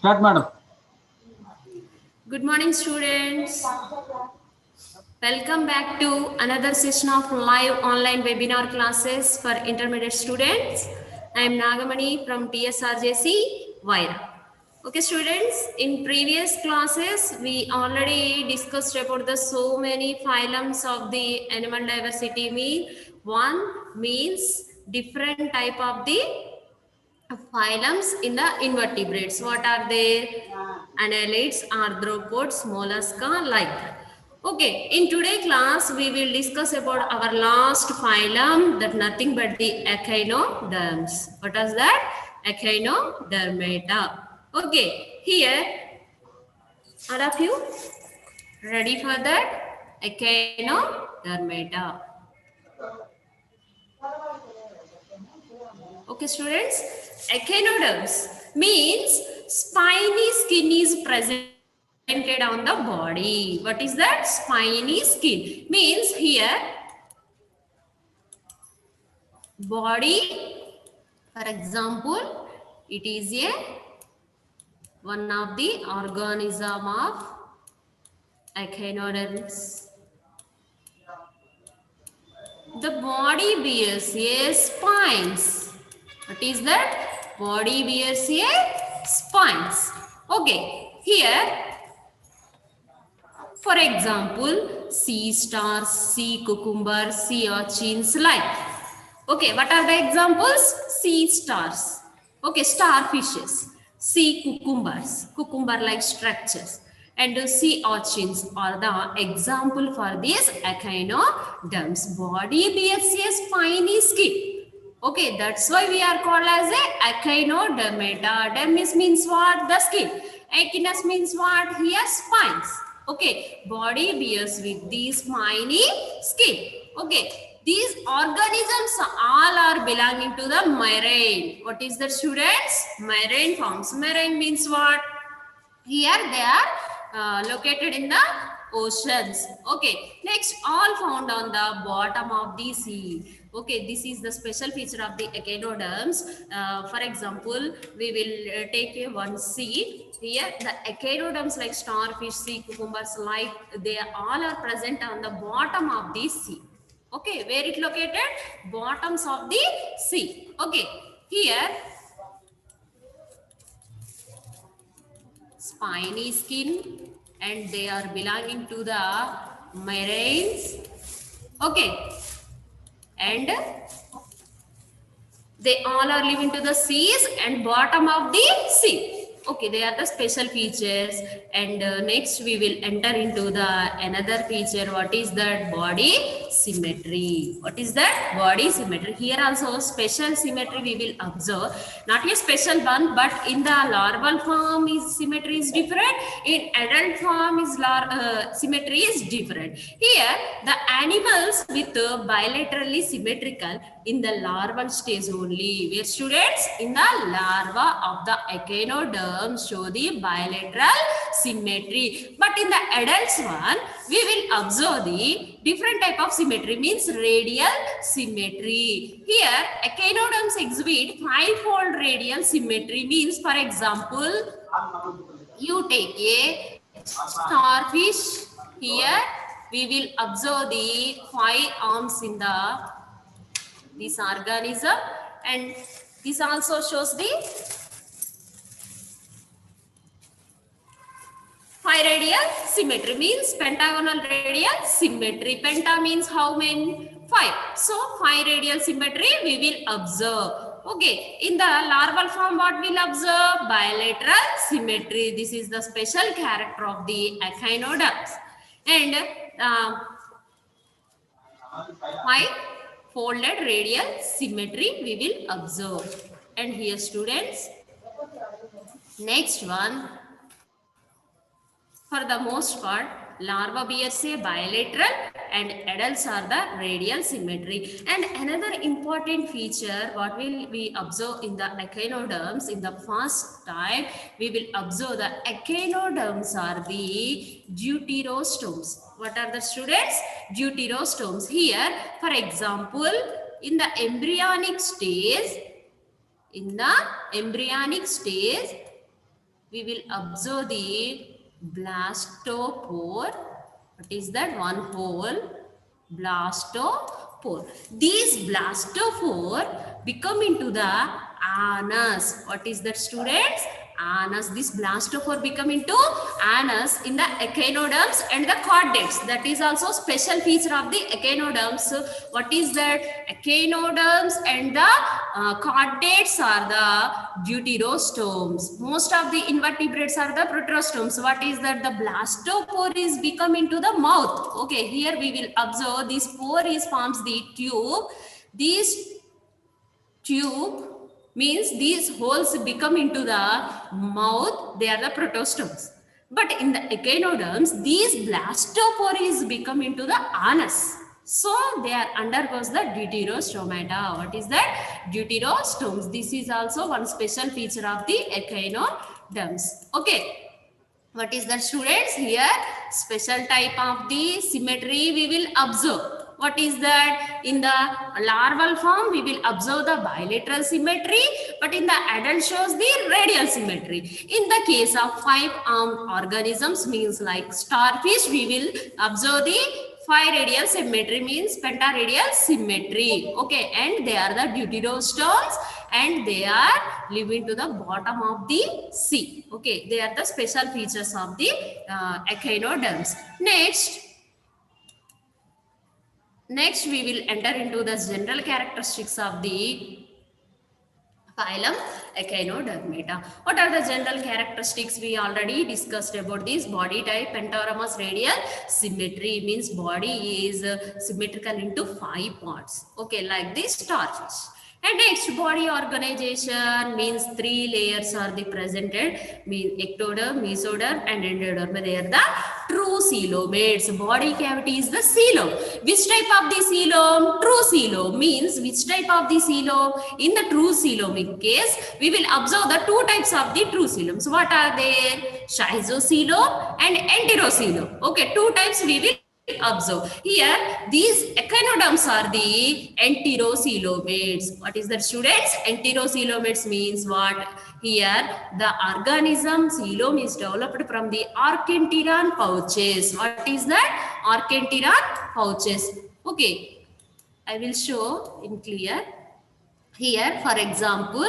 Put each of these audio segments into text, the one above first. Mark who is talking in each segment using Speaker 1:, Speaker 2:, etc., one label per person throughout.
Speaker 1: Start, madam.
Speaker 2: Good morning, students. Welcome back to another session of live online webinar classes for intermediate students. I am Nagamani from Tsrsjc, Wyra. Okay, students, in previous classes, we already discussed about the so many phylums of the animal diversity. One means different type of the phylums in the invertebrates. What are they? Annelids, arthropods, mollusca, like that. Okay, in today class we will discuss about our last phylum, that nothing but the Echinoderms. What is that? Echinodermata. Okay, here all of you ready for that? Echinodermata. Okay, students, echinoderms means spiny skin is presented on the body. What is that? Spiny skin means here body, for example, it is a one of the organism of echinoderms. The body bears a spines. What is that? Body bears a spines. Okay, here, for example, sea stars, sea cucumbers, sea urchins, like. Okay, what are the examples? Sea stars. Okay, starfishes. Sea cucumbers, cucumber-like structures. And sea urchins are the example for these echinoderms. Body bears a spiny skin. Okay, that's why we are called as a echinodermata. Dermis means what? The skin. Echinus means what? Here, spines. Okay, body bears with these spiny skin. Okay, these organisms all are belonging to the marine. What is that, students? Marine forms. Marine means what? Here they are located in the oceans. Okay, next, all found on the bottom of the sea. Okay, this is the special feature of the echinoderms. For example, we will take one sea. Here the echinoderms like starfish, sea cucumbers, like they all are present on the bottom of the sea. Okay, where it located? Bottoms of the sea. Okay, here spiny skin and they are belonging to the marines. Okay, and they all are living to the seas and bottom of the sea. Okay, they are the special features. And next we will enter into the another feature. What is that? Body symmetry. What is that? Body symmetry. Here also special symmetry we will observe. Not a special one, but in the larval form is symmetry is different. In adult form is symmetry is different. Here the animals with bilaterally symmetrical in the larval stage only. Where, students? In the larva of the echinoderms show the bilateral symmetry. But in the adults one, we will observe the different type of symmetry, means radial symmetry. Here, echinoderms exhibit five-fold radial symmetry, means, for example, you take a starfish. Here, we will observe the 5 arms in this organism, and this also shows the 5 radial symmetry, means pentagonal radial symmetry. Penta means how many? 5. So 5 radial symmetry we will observe. Okay, in the larval form what we will observe? Bilateral symmetry. This is the special character of the echinoderms. And 5 folded radial symmetry we will observe. And here, students, next one, for the most part, larva bears a bilateral and adults are the radial symmetry. And another important feature what will we observe in the echinoderms, in the first time we will observe the echinoderms are the deuterostomes. What are the, students? Deuterostomes. Here, for example, in the embryonic stage, we will observe the blastopore. What is that? One hole, blastopore. These blastopore become into the anus. What is that, students? Anus. This blastopore become into anus in the echinoderms and the chordates. That is also special feature of the echinoderms. What is that? Echinoderms and the chordates are the deuterostomes. Most of the invertebrates are the proterostomes. What is that? The blastopore is become into the mouth. Okay, here we will observe this pore is forms the tube. This tube means these holes become into the mouth. They are the protostomes. But in the echinoderms, these blastopore is become into the anus. So they are undergoes the deuterostomata. What is that? Deuterostomes. This is also one special feature of the echinoderms. Okay. What is that, students? Here special type of the symmetry we will observe. What is that? In the larval form, we will observe the bilateral symmetry, but in the adult shows the radial symmetry. In the case of 5-armed organisms, means like starfish, we will observe the 5 radial symmetry, means pentaradial symmetry. Okay, and they are the deuterostomes and they are living to the bottom of the sea. Okay, they are the special features of the echinoderms. Next, we will enter into the general characteristics of the phylum Echinodermata. What are the general characteristics? We already discussed about this. Body type, pentaramous radial symmetry, means body is symmetrical into 5 parts. Okay, like this starfish. And next, body organization means 3 layers are the presented, means ectoderm, mesoderm and endoderm. They are the true coelomates. Body cavity is the coelom. Which type of the coelom? True coelom means which type of the coelom? In the true coelomic case, we will observe the 2 types of the true coeloms. What are they? Schizocoelom and enterocoelom. Okay, 2 types we will observe. Here, these echinoderms are the enterocoelomates. What is that, students? Enterocoelomates means what? Here, the organism coelom is developed from the archenteron pouches. What is that? Archenteron pouches. Okay, I will show in clear. Here, for example,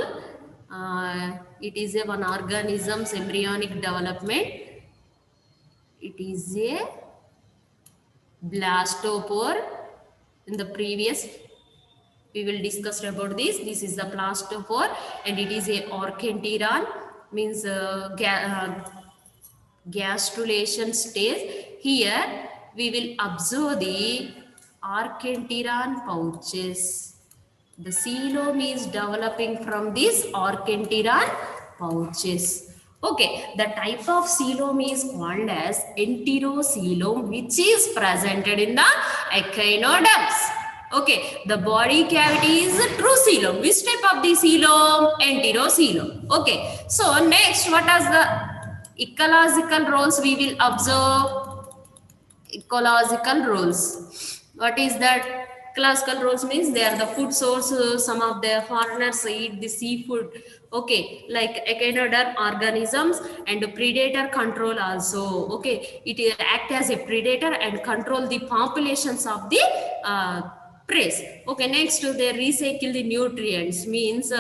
Speaker 2: it is a one organism's embryonic development. It is a blastopore. In the previous we will discuss about this. This is the blastopore and it is a archenteron, means gastrulation stage. Here we will observe the archenteron pouches. The coelom is developing from these archenteron pouches. Okay, the type of coelom is called as enterocoelom, which is presented in the echinoderms. Okay, the body cavity is true coelom. Which type of the coelom? Enterocoelom. Okay, so next, what are the ecological roles we will observe? Ecological roles. What is that? Ecological roles means they are the food source. Some of the foreigners eat the seafood. Okay, like echinoderm organisms and predator control also. Okay, it act as a predator and control the populations of the prey. Okay, next they recycle the nutrients, means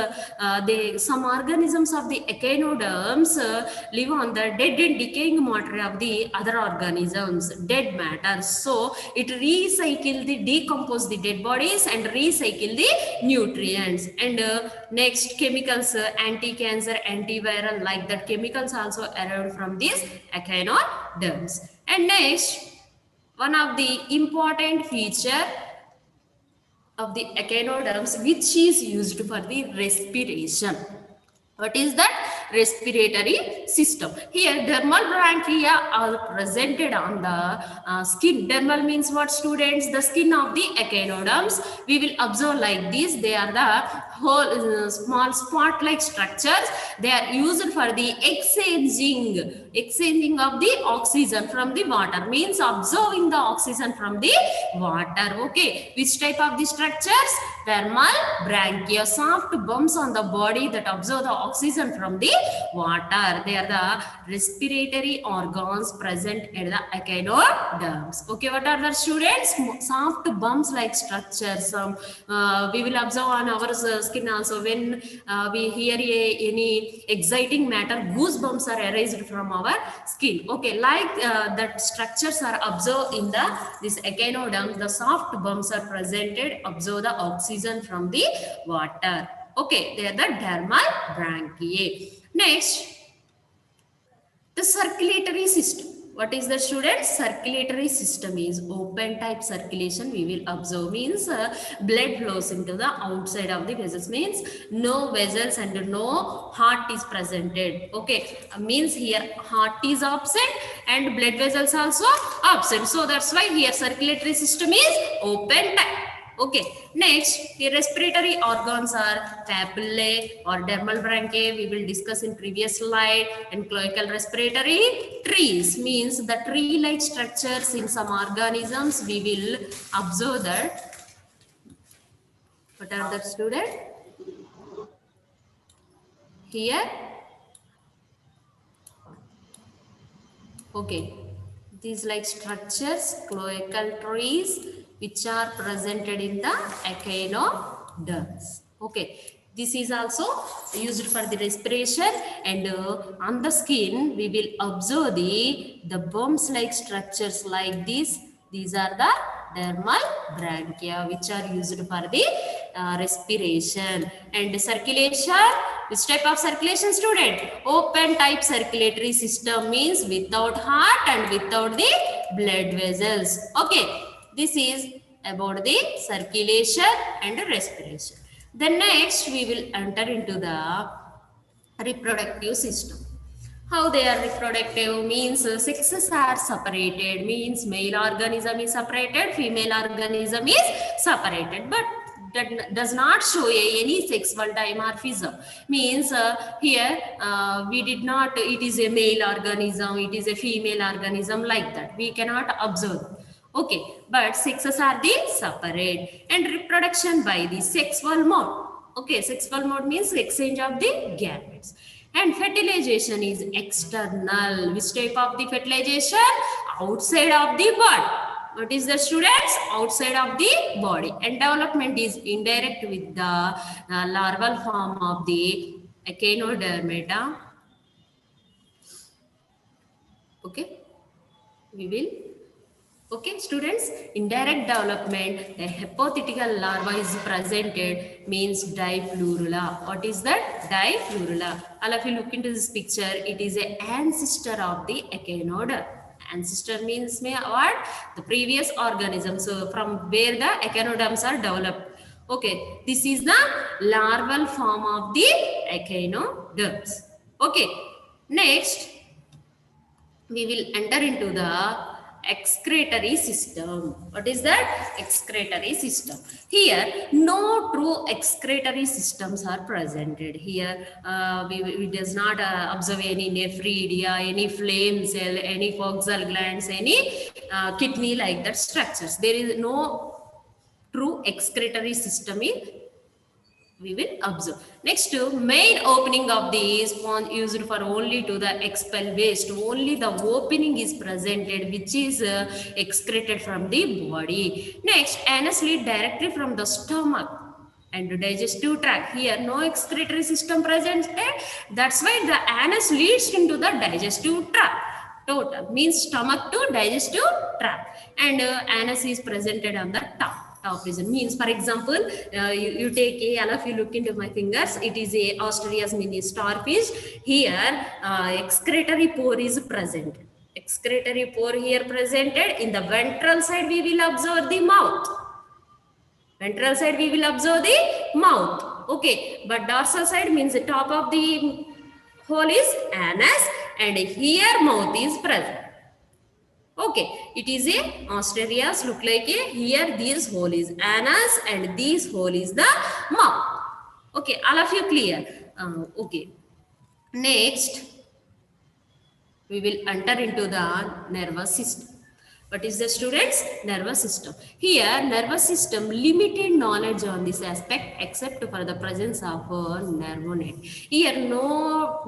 Speaker 2: some organisms of the echinoderms live on the dead and decaying matter of the other organisms, dead matter. So it decompose the dead bodies and recycle the nutrients. And next, chemicals, anti-cancer, antiviral, like that chemicals also arrived from these echinoderms. And next, one of the important feature of the echinoderms which is used for the respiration. What is that? Respiratory system. Here, dermal branchia are presented on the skin. Dermal means what, students? The skin of the echinoderms. We will observe like this. They are the whole small spot-like structures. They are used for the exchanging of the oxygen from the water, means absorbing the oxygen from the water. Okay, which type of the structures? Thermal branchia, soft bumps on the body that absorb the oxygen from the water. They are the respiratory organs present in the echinoderms. Okay, what are the students? Soft bumps like structures. We will observe on our skin also when we hear any exciting matter, goosebumps are arised from our skin. Okay, like that structures are observed in this echinoderm. The soft bumps are presented, absorb the oxygen from the water. Okay, they are the dermal branchiae. Next, the circulatory system. What is the student? Circulatory system is open type circulation. We will observe, means blood flows into the outside of the vessels, means no vessels and no heart is presented. Okay, means here heart is absent and blood vessels also absent. So that's why here circulatory system is open type. Okay, next the respiratory organs are papillae or dermal branchiae. We will discuss in previous slide. And cloacal respiratory trees, means the tree-like structures in some organisms. We will observe that. What are the student? Here. Okay, these like structures, cloacal trees, which are presented in the echinoderms. Okay, this is also used for the respiration, and on the skin we will observe the bumps like structures like this. These are the dermal branchia, which are used for the respiration. And circulation, which type of circulation, student? Open type circulatory system, means without heart and without the blood vessels. Okay, this is about the circulation and respiration. Then next we will enter into the reproductive system. How they are reproductive, means sexes are separated, means male organism is separated, female organism is separated, but that does not show any sexual dimorphism. Means here we did not, it is a male organism, it is a female organism, like that we cannot observe. Okay, but sexes are the separate. And reproduction by the sexual mode. Okay, sexual mode means exchange of the gametes. And fertilization is external. Which type of the fertilization? Outside of the body. What is the students? Outside of the body. And development is indirect with the larval form of the Echinodermata. Okay, we will. Okay, students, indirect development, a hypothetical larva is presented, means dipleurula. What is that? Dipleurula. All of you look into this picture, it is an ancestor of the echinoderm. Ancestor means what? The previous organism. So from where the echinoderms are developed. Okay, this is the larval form of the echinoderms. Okay, next we will enter into the excretory system. What is that? Excretory system. Here, no true excretory systems are presented. Here, we does not observe any nephridia, any flame cell, any coxal glands, any kidney like that structures. There is no true excretory system we will observe. Next, main opening of the sponge used for only to the expel waste. Only the opening is presented, which is excreted from the body. Next, anus lead directly from the stomach and digestive tract. Here, no excretory system presented. That's why the anus leads into the digestive tract. Total means stomach to digestive tract, and anus is presented on the top region. Means, for example, you take all of you look into my fingers, it is a Australia's mini starfish. Here excretory pore is present. Excretory pore here presented. In the ventral side we will observe the mouth. Ventral side we will observe the mouth. Okay, but dorsal side means the top of the hole is anus, and here mouth is present. Okay, it is a Australia's look like a, here this hole is anus and this hole is the mouth. Okay, all of you clear? Okay. Next, we will enter into the nervous system. What is the students? Nervous system. Here, nervous system limited knowledge on this aspect except for the presence of nervonate. Here, no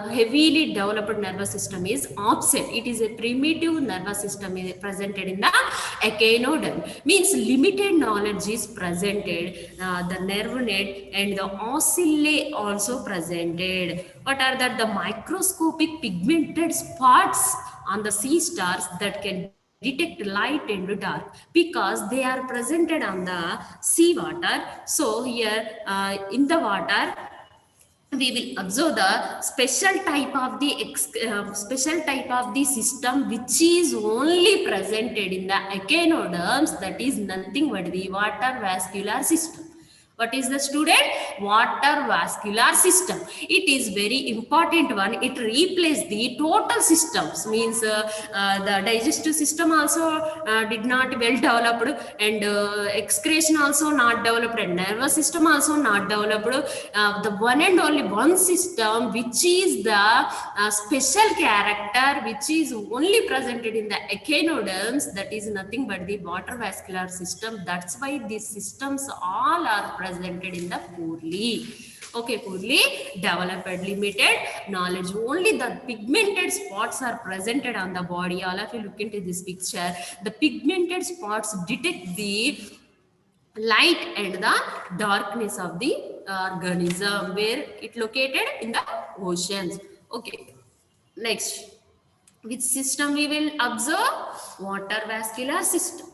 Speaker 2: heavily developed nervous system is absent. It is a primitive nervous system presented in the echinoderm. Means limited knowledge is presented. The nervonate and the ocelli also presented. What are that? The microscopic pigmented spots on the sea stars that can detect light and dark because they are presented on the sea water. So here in the water we will observe the special type of the system which is only presented in the echinoderms, that is nothing but the water vascular system. What is the student? Water vascular system. It is very important one. It replaces the total systems. Means the digestive system also did not well developed, and excretion also not developed, and nervous system also not developed. The one and only one system which is the special character which is only presented in the echinoderms, that is nothing but the water vascular system. That's why these systems all are presented in the poorly developed, limited knowledge. Only the pigmented spots are presented on the body. All of you look into this picture. The pigmented spots detect the light and the darkness of the organism, where it located in the oceans. Okay, next, which system we will observe? Water vascular system.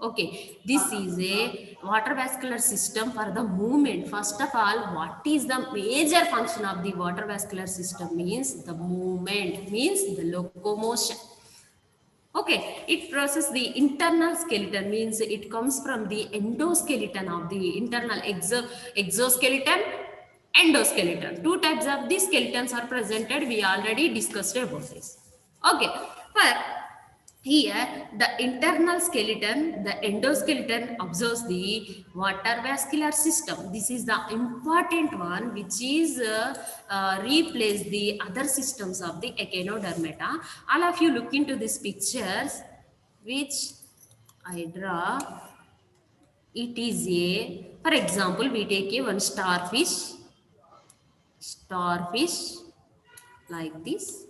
Speaker 2: Okay, this is a water vascular system for the movement. First of all, what is the major function of the water vascular system? Means the movement, means the locomotion. Okay, it processes the internal skeleton, means it comes from the endoskeleton of the internal exoskeleton, endoskeleton. Two types of the skeletons are presented. We already discussed about this. Okay, but here the internal skeleton, the endoskeleton observes the water vascular system. This is the important one which is replace the other systems of the echinodermata. All of you look into these pictures which I draw. It is a, for example, we take a one starfish like this.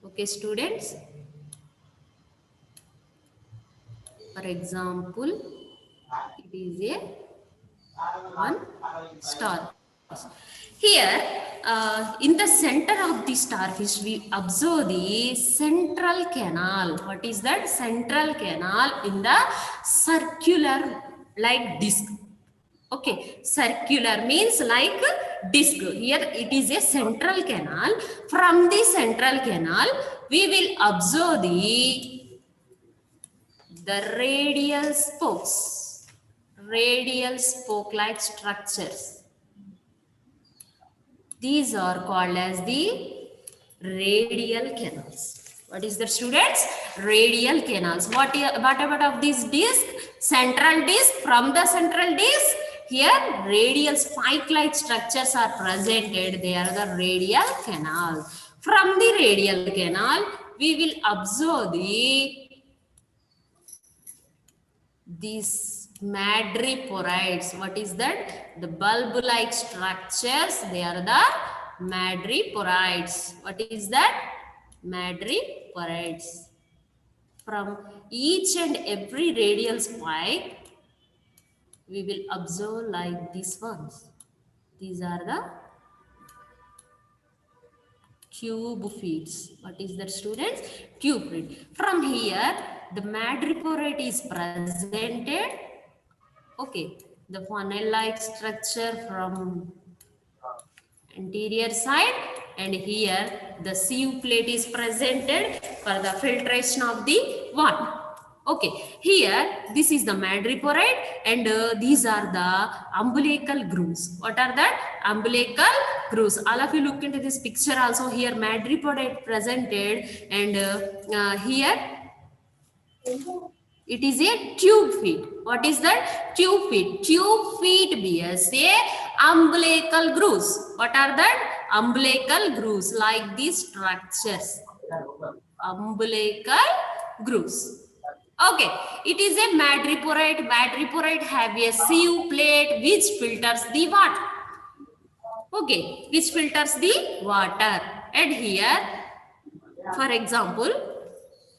Speaker 2: Okay, students. For example, it is a one star. Here, in the center of the starfish, we observe the central canal. What is that? Central canal in the circular like disc. Okay, circular means like disc. Here it is a central canal. From the central canal, we will observe the radial spokes, radial spoke-like structures. These are called as the radial canals. What is the students? Radial canals. What about of this disc? Central disc. From the central disc, here radial spike-like structures are presented. They are the radial canal. From the radial canal, we will observe these madreporids. What is that? The bulb-like structures. They are the madreporids. What is that? Madreporids. From each and every radial spike, we will observe like these ones. These are the tube feeds. What is that, students? Tube feed. From here, the madreporide is presented. Okay, the funnel-like structure from anterior side, and here the sieve plate is presented for the filtration of the water. Okay, here this is the madreporide, and these are the umbilical grooves. What are that? Umbilical grooves. All of you look into this picture also. Here madreporide presented, and here It is a tube feet. What is that? Tube feet. Tube feet bears a umbilical grooves. What are that? Umbilical grooves, like these structures. Umbilical grooves. Okay, it is a madreporite. Madreporite have a sieve plate which filters the water. Okay, which filters the water. And here, for example,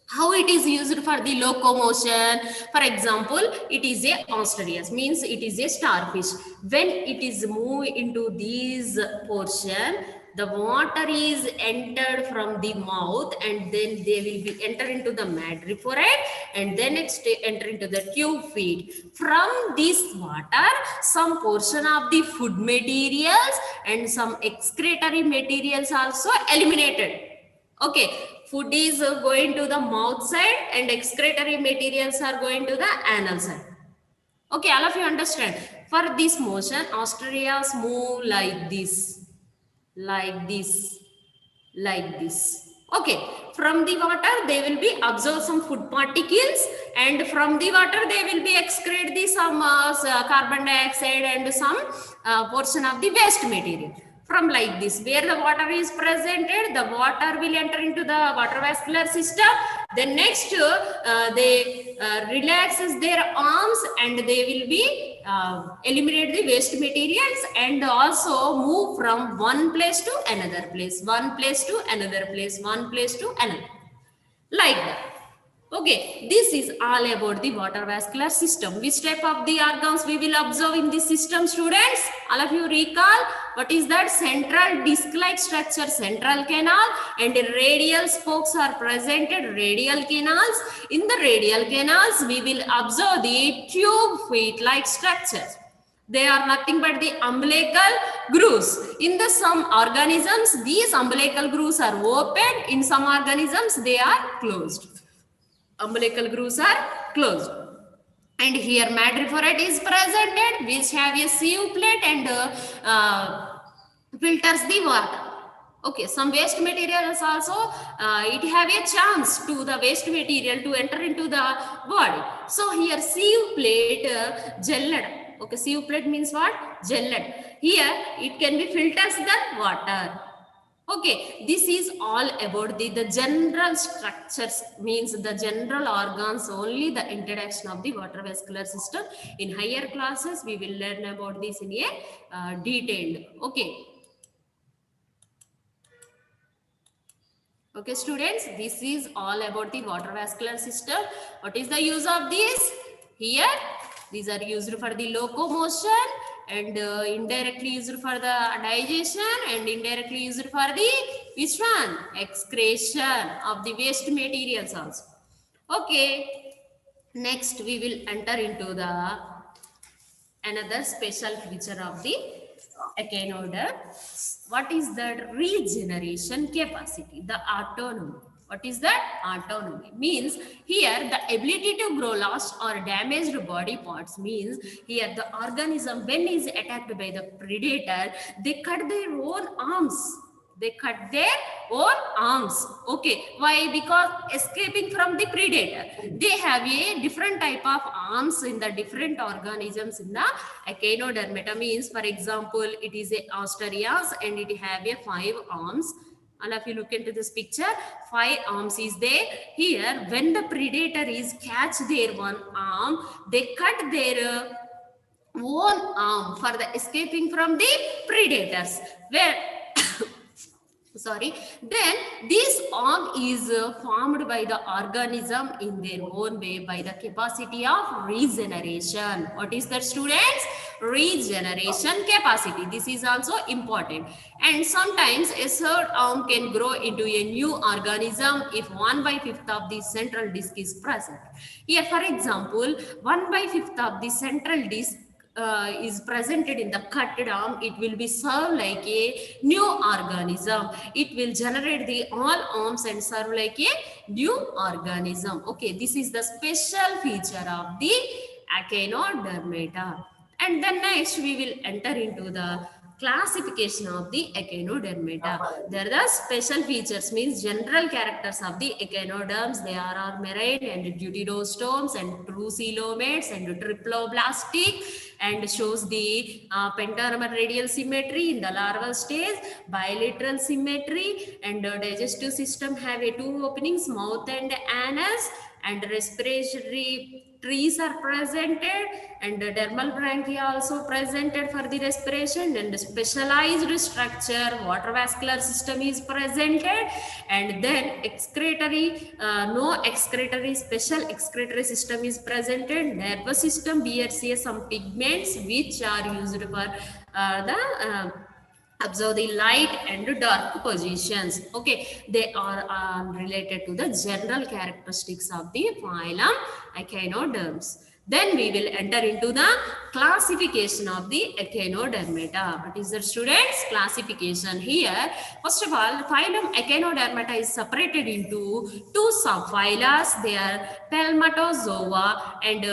Speaker 2: how it is used for the locomotion. For example, it is a Asteroidea, means it is a starfish. When it is moved into this portion, the water is entered from the mouth, and then they will be enter into the madreporite, and then enter into the tube feed. From this water, some portion of the food materials and some excretory materials also eliminated. Okay, food is going to the mouth side and excretory materials are going to the anal side. Okay, all of you understand. For this motion, Asteroideas move like this, like this, like this. Okay, from the water they will be absorb some food particles, and from the water they will be excrete the some carbon dioxide and some portion of the waste material. From like this, where the water is presented, the water will enter into the water vascular system. Then next they relaxes their arms, and they will be eliminate the waste materials, and also move from one place to another place, one place to another place, one place to another, like that. Okay, this is all about the water vascular system. Which type of the organs we will observe in this system, students? All of you recall, what is that? Central disc-like structure, central canal, and radial spokes are presented, radial canals. In the radial canals, we will observe the tube feet-like structures. They are nothing but the umbilical grooves. In the some organisms, these umbilical grooves are open. In some organisms, they are closed. Umbilical grooves are closed. And here madreporite is presented, which have a sieve plate and filters the water. Okay, some waste materials also, it have a chance to the waste material to enter into the body. So here sieve plate gelled. Okay, sieve plate means what? Gelled. Here it can be filters the water. Okay, this is all about the general structures, means the general organs, only the introduction of the water vascular system. In higher classes, we will learn about this in a detailed. Okay. Okay, students, this is all about the water vascular system. What is the use of this? Here, these are used for the locomotion, and indirectly used for the digestion, and indirectly used for the which one? Excretion of the waste materials also. Okay, next we will enter into the another special feature of the Echinoderms. What is that? Regeneration capacity, the autonomy. What is that? Autonomy means here the ability to grow lost or damaged body parts, means here the organism when is attacked by the predator, they cut their own arms. They cut their own arms. Okay, why? Because escaping from the predator, they have a different type of arms in the different organisms in the Echinodermata. Means, for example, it is a Asteroideas and it have a 5 arms. And if you look into this picture, 5 arms is there. Here, when the predator is catch their one arm, they cut their own arm for the escaping from the predators. Where sorry, then this arm is formed by the organism in their own way by the capacity of regeneration. What is that, students? Regeneration capacity. This is also important. And sometimes a third arm can grow into a new organism if 1/5 of the central disc is present. Here, for example, 1/5 of the central disc is presented in the cut arm, it will be served like a new organism. It will generate the all arms and serve like a new organism. Okay, this is the special feature of the Echinodermata. And then next we will enter into the classification of the Echinodermata. There are the special features, means general characters of the Echinoderms. They are marine and deuterostomes and true coelomates and triploblastic, and shows the pentamermal radial symmetry in the larval stage, bilateral symmetry, and digestive system have a two openings, mouth and anus, and respiratory trees are presented, and dermal branchia also presented for the respiration, and specialized structure, water vascular system is presented, and then excretory, no excretory, special excretory system is presented, nervous system, BRCA, some pigments which are used for the observe the light and dark positions. Okay, they are related to the general characteristics of the phylum Echinoderms. Then we will enter into the classification of the Echinodermata. What is the students? Classification here. First of all, phylum Echinodermata is separated into two subphyla. They are Palmatozoa and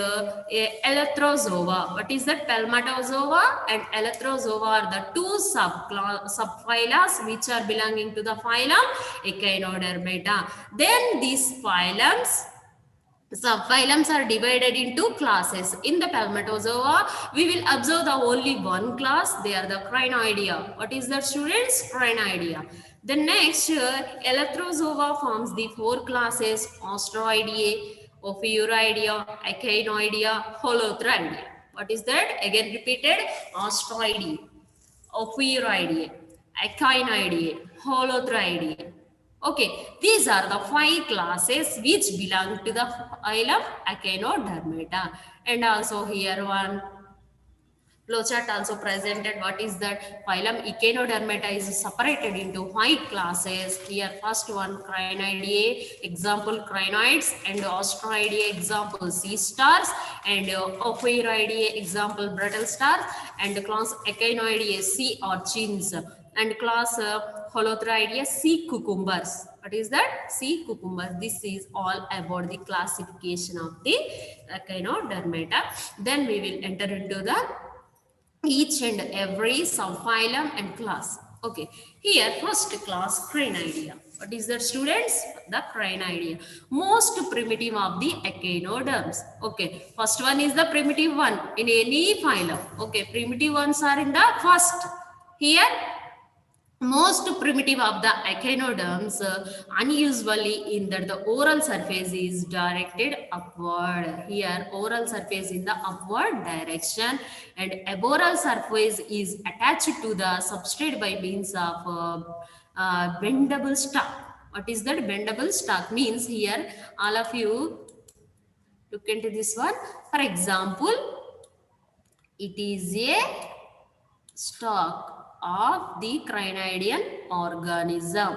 Speaker 2: Eleutherozoa. What is that? Palmatozoa and Eleutherozoa are the two subphyla which are belonging to the phylum Echinodermata. Then these phylums, subphylums are divided into classes. In the Palmatozoa, we will observe the only one class. They are the Crinoidea. What is that, students? Crinoidea. The next, Eleutherozoa forms the four classes: Asteroidea, Ophiuroidea, Echinoidea, Eleutherozoa. What is that? Again repeated: Asteroidea, Ophiuroidea, Echinoidea, Eleutherozoa. Okay, these are the 5 classes which belong to the phylum Echinodermata. And also here one flowchart also presented. What is that? Phylum Echinodermata is separated into 5 classes. Here first one, Crinoidea, example crinoids, and Asteroidea, example sea stars, and Ophiuroidea, example brittle stars, and class Echinoidea, sea urchins, and class Eleutherozoa, sea cucumbers. What is that? Sea cucumbers. This is all about the classification of the Echinodermata. Then we will enter into the each and every subphylum and class. Okay, here first class, Crinoidea. What is that, students? The Crinoidea, most primitive of the Echinoderms. Okay, first one is the primitive one in any phylum. Okay, primitive ones are in the first. Here most primitive of the Echinoderms, unusually in that the oral surface is directed upward. Here oral surface in the upward direction, and aboral surface is attached to the substrate by means of bendable stalk. What is that? Bendable stalk means, here all of you look into this one. For example, it is a stalk of the crinoidean organism.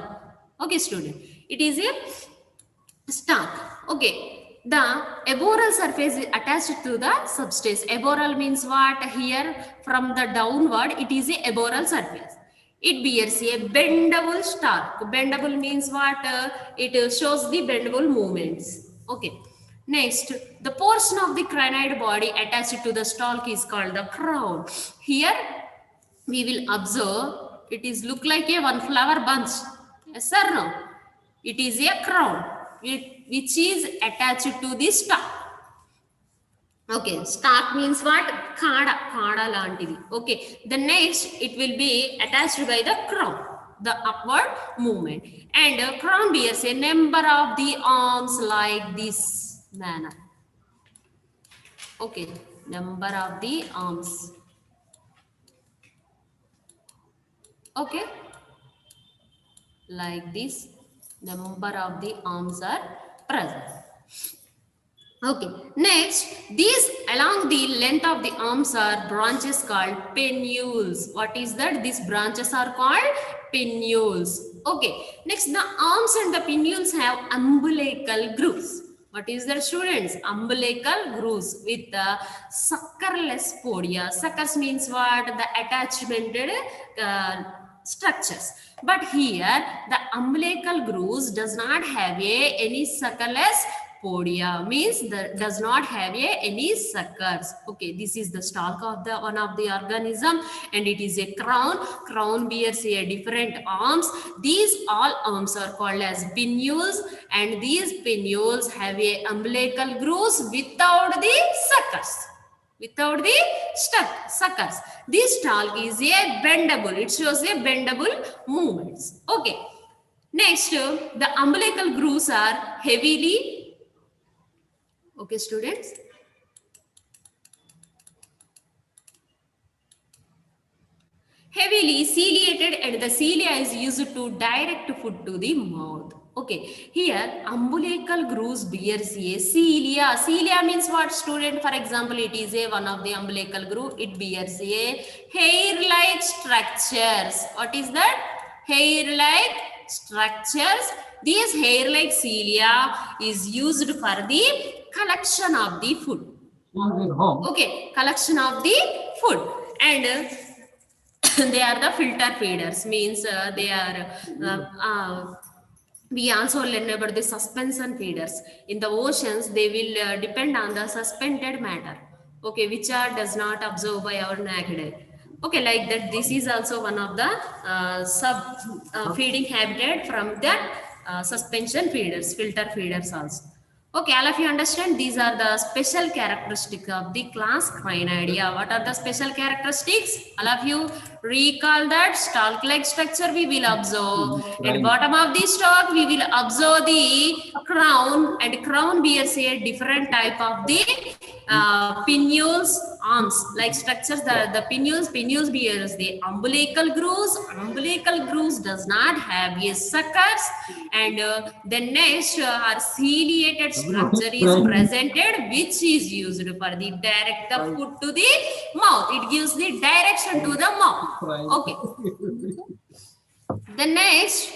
Speaker 2: Okay, student, it is a stalk. Okay, the aboral surface is attached to the substrate. Aboral means what? Here from the downward it is a aboral surface. It bears a bendable stalk. Bendable means what? It shows the bendable movements. Okay. Next, the portion of the crinoid body attached to the stalk is called the crown. Here we will observe it is look like a one flower bunch. Yes or no? It is a crown which is attached to the stalk. Okay, stalk means what? Kada lantivi. Okay, the next it will be attached by the crown, the upward movement, and crown bears a number of the arms like this manner. Okay, number of the arms. Okay, like this, number of the arms are present. Okay, next, these along the length of the arms are branches called pennules. What is that? These branches are called pennules. Okay, next, the arms and the pennules have umbilical grooves. What is that, students? Umbilical grooves with the suckerless podia. Suckers means what? The attachmented structures. But here the umbilical grooves does not have any suckerless podia, means that does not have any suckers. Okay, this is the stalk of the one of the organism, and it is a crown. Crown bears a different arms. These all arms are called as pinnules, and these pinnules have a umbilical grooves without the suckers. Without the suckers. This stalk is a bendable. It shows a bendable movements. Okay. Next, the umbilical grooves are heavily, okay students, heavily ciliated, and the cilia is used to direct food to the mouth. Okay, here umbilical grooves bears a cilia. Cilia means what, student? For example, it is a one of the umbilical groove. It bears a hair-like structures. What is that? Hair-like structures. These hair-like cilia is used for the collection of the food. Okay, collection of the food, and they are the filter feeders, means they are we also learn about the suspension feeders. In the oceans, they will depend on the suspended matter, okay, which does not absorb by our naked eye. Okay, like that, this is also one of the feeding habitat from the suspension feeders, filter feeders also. Okay, all of you understand, these are the special characteristics of the class Crinoidea. What are the special characteristics? All of you recall that stalk-like structure we will observe. At bottom of the stalk, we will observe the crown, and crown bears a different type of the pinnules, arms like structures. The pinnules bears the umbilical grooves. Umbilical grooves does not have a suckers, and the next our ciliated structure is presented, which is used for the direct the food to the mouth. It gives the direction to the mouth. Okay. The next.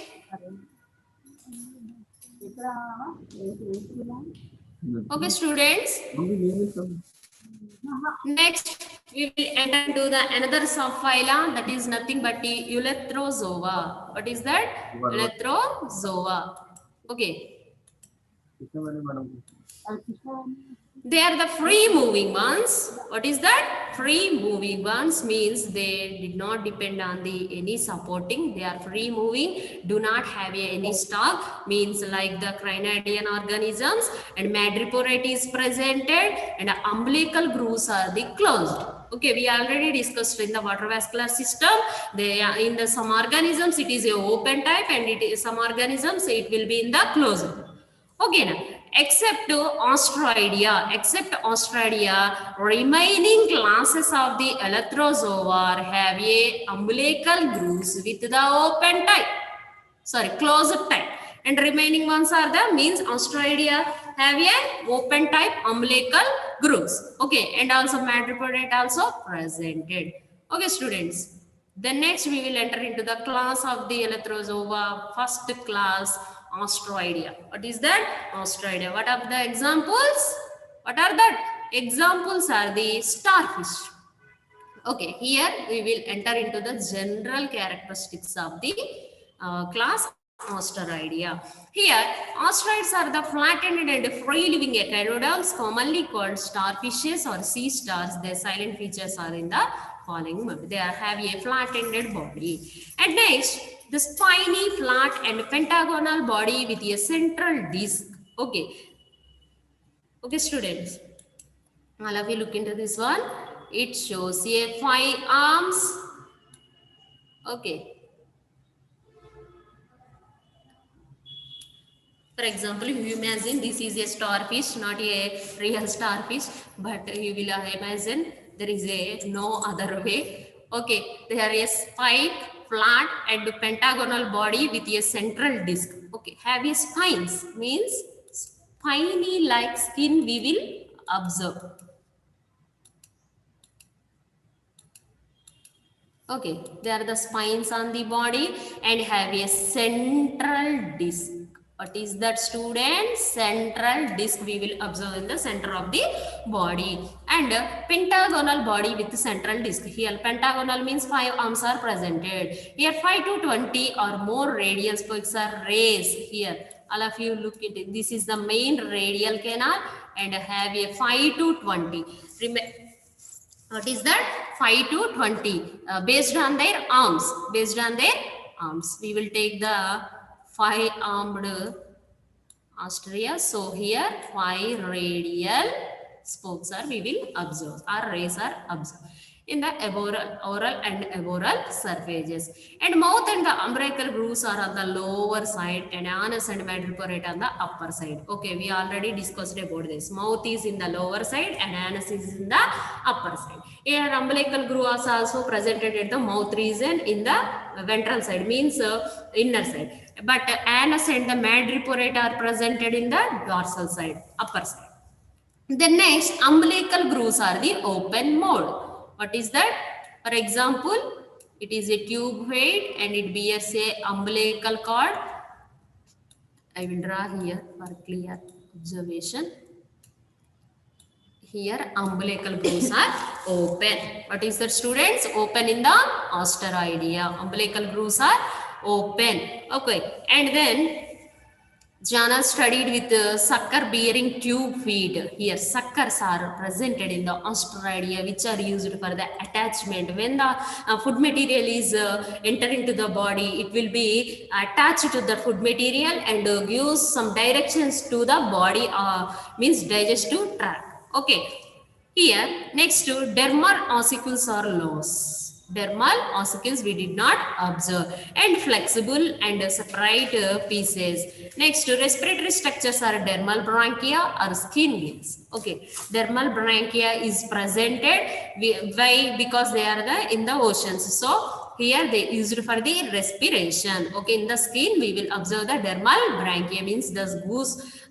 Speaker 2: Okay, students. Next, we will enter into the another subphylum, that is nothing but the Eleutherozoa. What is that? Eleutherozoa. Okay. They are the free moving ones. What is that? Free moving ones means they did not depend on the any supporting. They are free moving, do not have any stalk, means like the crinoidean organisms, and madreporate is presented, and umbilical grooves are the closed. Okay, we already discussed in the water vascular system. They are in the some organisms it is a open type, and it is some organisms it will be in the closed. Okay, now except Asteroidea, remaining classes of the Eleutherozoa have a umbilical grooves with the open type, closed type, and remaining ones are the means Asteroidea have a open type umbilical grooves. Okay, and also madrepodate also presented. Okay, students. Then next we will enter into the class of the Eleutherozoa, first class. Asteroidea. What is that? Asteroidea. What are the examples? What are that? Examples are the starfish. Okay, here we will enter into the general characteristics of the class Asteroidea. Here, asteroids are the flat-ended and free-living echinoderms, commonly called starfishes or sea stars. Their silent features are in the following mode. They have a flat-ended body. And next, the spiny, flat and pentagonal body with a central disc. Okay. Okay, students. All of you look into this one. It shows a 5 arms. Okay. For example, you imagine this is a starfish, not a real starfish, but you will imagine there is no other way. Okay, there is spike, flat and pentagonal body with a central disc. Okay, have a spines, means spiny like skin we will observe. Okay, there are the spines on the body and have a central disc. What is that, student? Central disc we will observe in the center of the body, and pentagonal body with central disc. Here pentagonal means 5 arms are presented. Here 5 to 20 or more radial spokes are raised. Here All of you look at it. This is the main radial canal and have a 5 to 20. What is that? 5 to 20 based on their arms. Based on their arms. We will take the 5-armed Asteroidea. So here 5 radial spokes are we will observe. Our rays are observed in the oral and aboral surfaces. And mouth and the umbilical grooves are on the lower side and anus and madreporate on the upper side. Okay, we already discussed about this. Mouth is in the lower side and anus is in the upper side. Here umbilical groove is also presented at the mouth region in the ventral side, means inner side. But anus and the madreporate are presented in the dorsal side, upper side. The next umbilical grooves are the open mode. What is that? For example, it is a tube head and it bears a umbilical cord. I will draw here for clear observation. Here umbilical grooves are open. What is that, students? Open in the Asteroidea. Umbilical grooves are open. Okay, and then Jana studied with sucker bearing tube feet. Here suckers are presented in the Asteroidea, which are used for the attachment. When the food material is entering to the body, it will be attached to the food material and gives some directions to the body, means digestive tract. Okay, here next to dermal ossicles are loose. Dermal ossicles we did not observe, and flexible and separate pieces. Next, respiratory structures are dermal branchia or skin gills. Okay, dermal branchia is presented. Why? Because they are in the oceans. So here they used for the respiration. Okay, in the skin we will observe the dermal branchia, means the goose,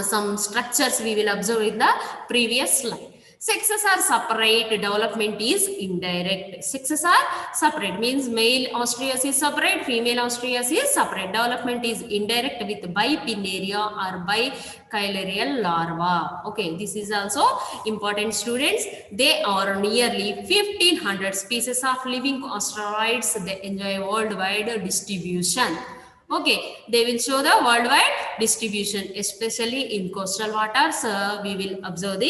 Speaker 2: some structures we will observe in the previous slide. Sexes are separate, development is indirect. Sexes are separate, means male Asteroidea is separate, female Asteroidea is separate. Development is indirect with bipinnaria or bicailarial larva. Okay, this is also important, students. They are nearly 1500 species of living asteroids. They enjoy worldwide distribution. Okay, they will show the worldwide distribution, especially in coastal waters. We will observe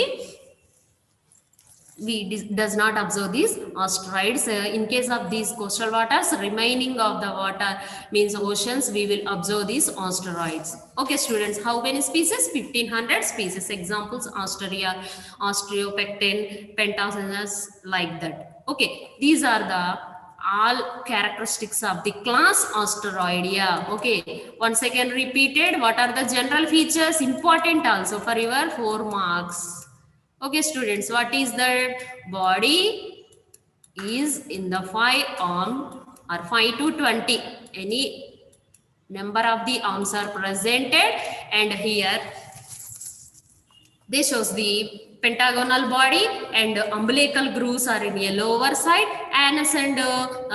Speaker 2: does not observe these asteroids. In case of these coastal waters, remaining of the water means oceans, we will observe these asteroids. Okay, students, how many species? 1500 species. Examples: Asteroidea, Osteopecten, Pentacenus, like that. Okay, these are the all characteristics of the class Asteroidea. Okay, once again repeated, what are the general features? Important also for your 4 marks. Okay, students, what is the body is in the 5-arm or 5 to 20. Any number of the arms are presented, and here they shows the pentagonal body and umbilical grooves are in a lower side, anus and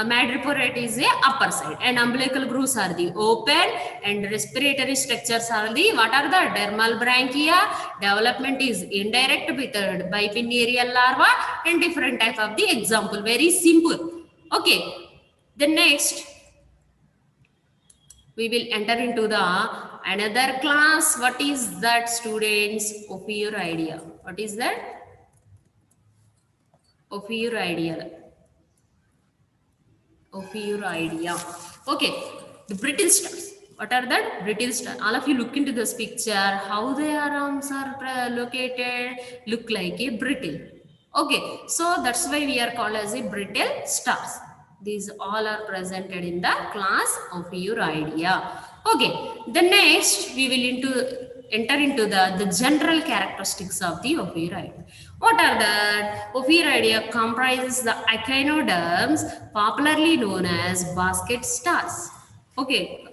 Speaker 2: madreporate is a upper side, and umbilical grooves are the open, and respiratory structures are the, what are the dermal branchia. Development is indirect with bipinnaria larva and different type of the example. Very simple. Okay, the next we will enter into the another class. What is that, students? Ophiuroidea. What is that? Ophiuroidea. Ophiuroidea. Okay, the brittle stars. What are that? Brittle stars. All of you look into this picture. How their arms are located? Look like a brittle. Okay, so that's why we are called as a brittle stars. These all are presented in the class Ophiuroidea. Okay, the next we will enter into the general characteristics of the Ophiuroidea. What are that? Ophiuroidea comprises the Echinoderms, popularly known as basket stars. Okay,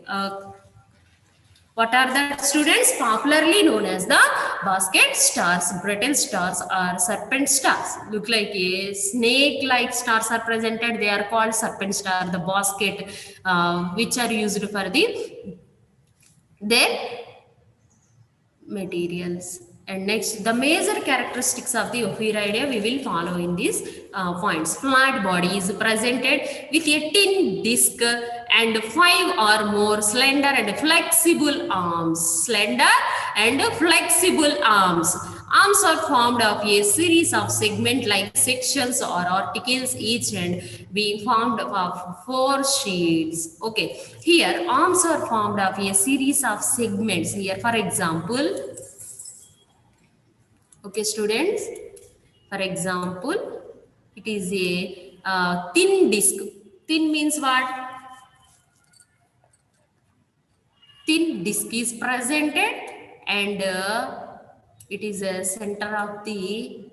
Speaker 2: what are the, students? Popularly known as the basket stars, brittle stars or serpent stars. Look like a snake-like stars are presented. They are called serpent star, the basket, which are used for their materials. And next, the major characteristics of the Ophiuroidea we will follow in these points. Flat body is presented with a tin disc and 5 or more slender and flexible arms. Slender and flexible arms. Arms are formed of a series of segment-like sections or articles, each end being formed of 4 sheets. Okay, here arms are formed of a series of segments. Here, for example, okay, students, for example, it is a thin disc. Thin means what? Thin disc is presented, and it is a center of the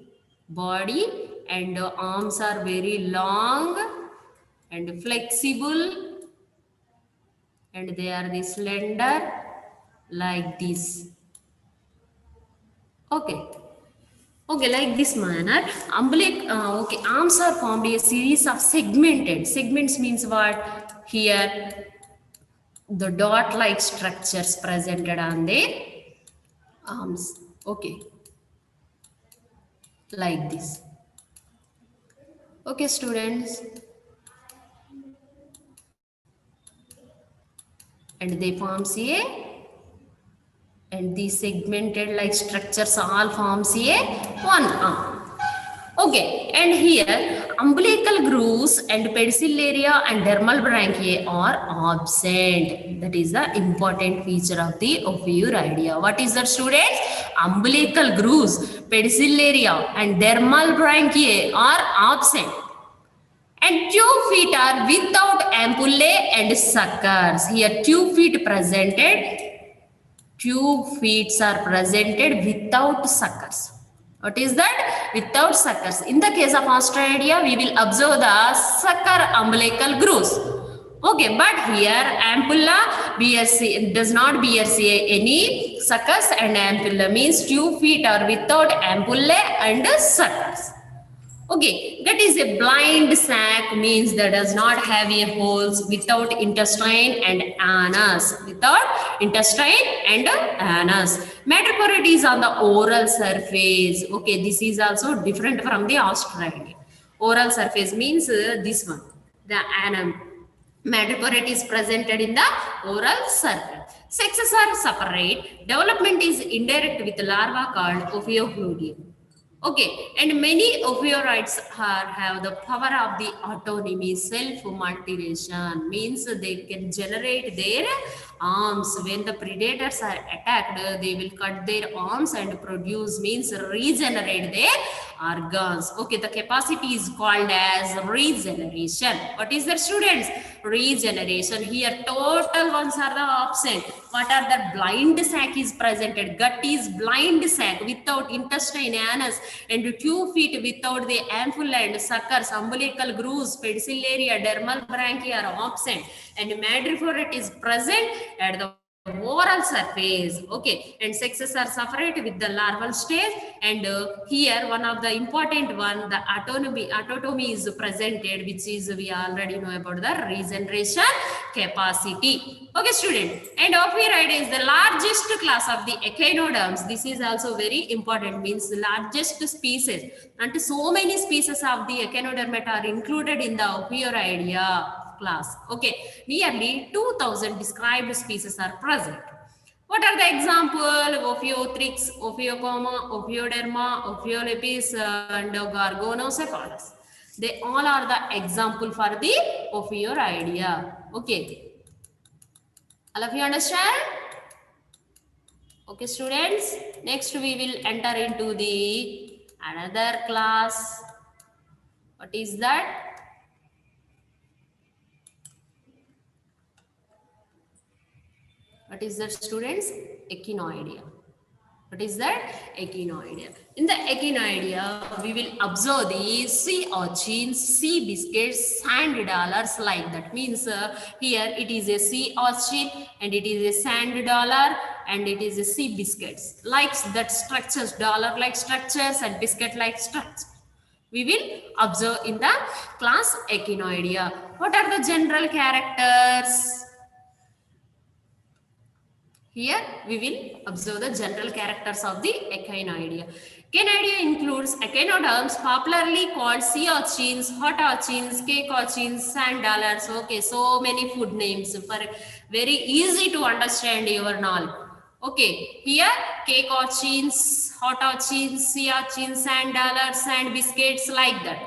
Speaker 2: body, and arms are very long and flexible, and they are the slender like this. Okay. Okay, like this manner, okay, arms are formed a series of segmented. Segments means what? Here, the dot-like structures presented on the arms. Okay, like this. Okay, students. And they forms a, and these segmented like structures all forms a one arm. Okay, and here umbilical grooves and pedicellaria and dermal branchiae are absent. That is the important feature of the Ophiuroidea. What is that, students? Umbilical grooves, pedicellaria and dermal branchiae are absent. And tube feet are without ampullae and suckers. Here tube feet presented. Tube feet are presented without suckers. What is that? Without suckers. In the case of Asteroidea, we will observe the sucker umbilical grooves. Okay, but here ampulla does not bear any suckers, and ampulla means tube feet are without ampullae and suckers. Okay, that is a blind sac, means that does not have a holes, without intestine and anus. Without intestine and anus. Madreporids is on the oral surface. Okay, this is also different from the Asteroidea. Oral surface means this one, the anum. Madreporid is presented in the oral surface. Sexes are separate. Development is indirect with larva called Ophiuroidea. Okay, and many Ophiuroids have the power of the autonomy, self-mutilation, means they can generate their arms. When the predators are attacked, they will cut their arms and produce, means regenerate their organs. Okay, the capacity is called as regeneration. What is that, students? Regeneration. Here total ones are the absent. What are the? Blind sac is presented. Gut is blind sac without intestine, anus, and tube feet without the ampulla and suckers. Umbilical grooves, pedicellaria, dermal branchia are absent, and madreporid is present at the oral surface. Okay, and sexes are separate with the larval stage, and here one of the important one, the autotomy is presented, which is we already know about the regeneration capacity. Okay, student, and Ophiuroidea is the largest class of the Echinoderms. This is also very important, means largest species, and so many species of the Echinoderm are included in the Ophiuroidea class. Okay, nearly 2000 described species are present. What are the example? Ophiothrix, Ophiocoma, Ophioderma, Ophiolepis, and Gorgonocephalus. They all are the example for the Ophiuroidea. Okay, all of you understand? Okay, students, next we will enter into the another class. What is that? What is that, students? Echinoidea. What is that? Echinoidea. In the Echinoidea, we will observe the sea urchins, sea biscuits, sand dollars, like that. Means here it is a sea urchin, and it is a sand dollar, and it is a sea biscuits. Like that structures, dollar-like structures and biscuit-like structures. We will observe in the class Echinoidea. What are the general characters? Here we will observe the general characters of the Echinoidea. Echinoidea includes echinoderms, popularly called sea urchins, hot urchins, cake urchins, sand dollars. Okay, so many food names for very easy to understand your knowledge. Okay, here cake urchins, hot urchins, sea urchins, sand dollars, and biscuits like that.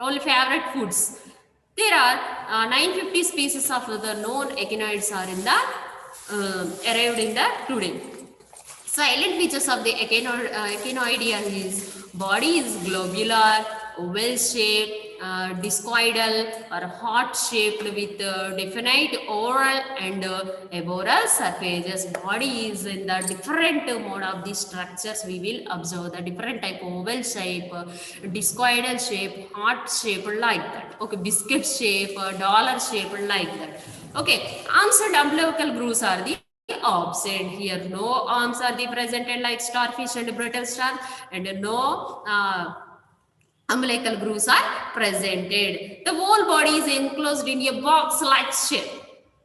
Speaker 2: All favorite foods. There are 950 species of the known echinoids are in the arrived in the today. Silent features of the Echinoidea is body is globular, oval shaped, discoidal or heart shaped with definite oral and aboral surfaces. Body is in the different mode of the structures. We will observe the different type of oval shape, discoidal shape, heart shape like that. Okay, biscuit shape, dollar shape like that. Okay, arms and umbilical grooves are the absent here. No arms are the presented like starfish and brittle star, and no umbilical grooves are presented. The whole body is enclosed in a box-like shell.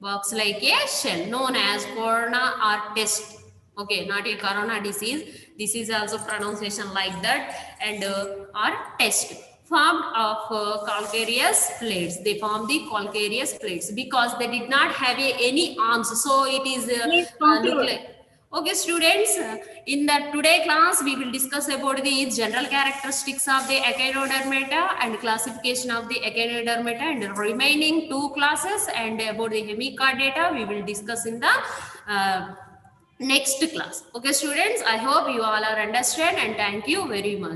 Speaker 2: Box-like a shell known as corona or test. Okay, not a corona disease. This is also pronunciation like that, and or test. Formed of calcareous plates. They form the calcareous plates because they did not have any arms. So it is look like. Okay, students, in the today class, we will discuss about the general characteristics of the Echinodermata and classification of the Echinodermata, and the remaining two classes and about the hemichordata we will discuss in the next class. Okay, students, I hope you all are understand, and thank you very much.